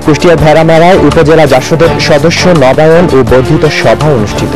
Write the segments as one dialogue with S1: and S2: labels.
S1: কুষ্টিয়া ভেড়ামারায় উপজেলা জাসদের সদস্য নবায়ন ও বর্ধিত সভা অনুষ্ঠিত।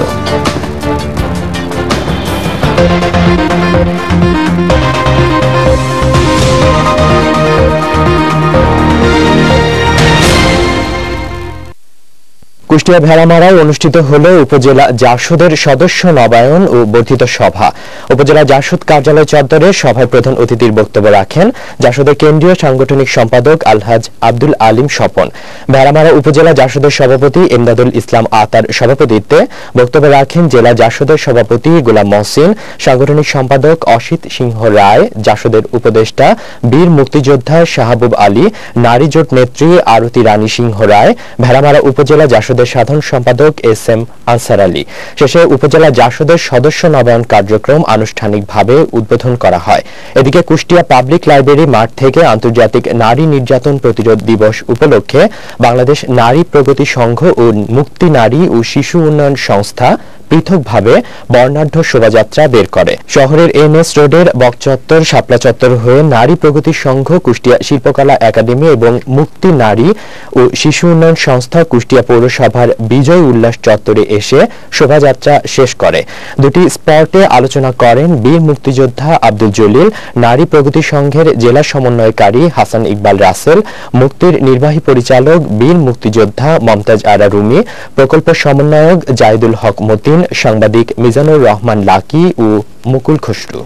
S1: কুষ্টিয়া ভেড়ামারায় অনুষ্ঠিত হল উপজেলা জাসদের সদস্য নবায়ন ও বর্ধিত সভা। উপজেলা জাসদ কার্যালয় চত্বরে সভায় প্রধান অতিথির বক্তব্য রাখেন জাসদের কেন্দ্রীয় সাংগঠনিক সম্পাদক আলহাজ আব্দুল আলিম স্বপন। ভেড়ামারা উপজেলা জাসদের সভাপতি এমদাদুল ইসলাম আতার সভাপতিত্বে বক্তব্য রাখেন জেলা জাসদের সভাপতি গোলাম মহসিন, সাংগঠনিক সম্পাদক অসিত সিংহ রায়, জাসদের উপদেষ্টা বীর মুক্তিযোদ্ধা শাহাবুব আলী, নারী জোট নেত্রী আরতি রানী সিংহ রায়, ভেড়ামারা উপজেলা জাসদের সাধারণ সম্পাদক এস এম আনসার আলী। শেষে উপজেলা জাসদের সদস্য নবায়ন কার্যক্রম আনুষ্ঠানিকভাবে উদ্বোধন করা হয়। এদিকে কুষ্টিয়া পাবলিক লাইব্রেরি মাঠ থেকে আন্তর্জাতিক নারী নির্যাতন প্রতিরোধ দিবস উপলক্ষে বাংলাদেশ নারী প্রগতি সংঘ ও মুক্তি নারী ও শিশু উন্নয়ন সংস্থা পৃথকভাবে বর্ণাঢ্য শোভাযাত্রা বের করে। শহরের এমএস রোডের বকচত্বর, শাপলা চত্বর হয়ে নারী প্রগতি সংঘ, কুষ্টিয়া শিল্পকলা একাডেমি এবং মুক্তি নারী ও শিশু উন্নয়ন সংস্থা কুষ্টিয়া পৌরসভার বিজয় উল্লাস চত্বরে এসে শোভাযাত্রা শেষ করে। দুটি স্পটে আলোচনা করেন বীর মুক্তিযোদ্ধা আব্দুল জলিল, নারী প্রগতি সংঘের জেলা সমন্বয়কারী হাসান ইকবাল রাসেল, মুক্তির নির্বাহী পরিচালক বীর মুক্তিযোদ্ধা মমতাজ আরা রুমি, প্রকল্প সমন্বয়ক জাহিদুল হক মতিন, সাংবাদিক মিজানুর রহমান লাকি ও মুকুল খসরু।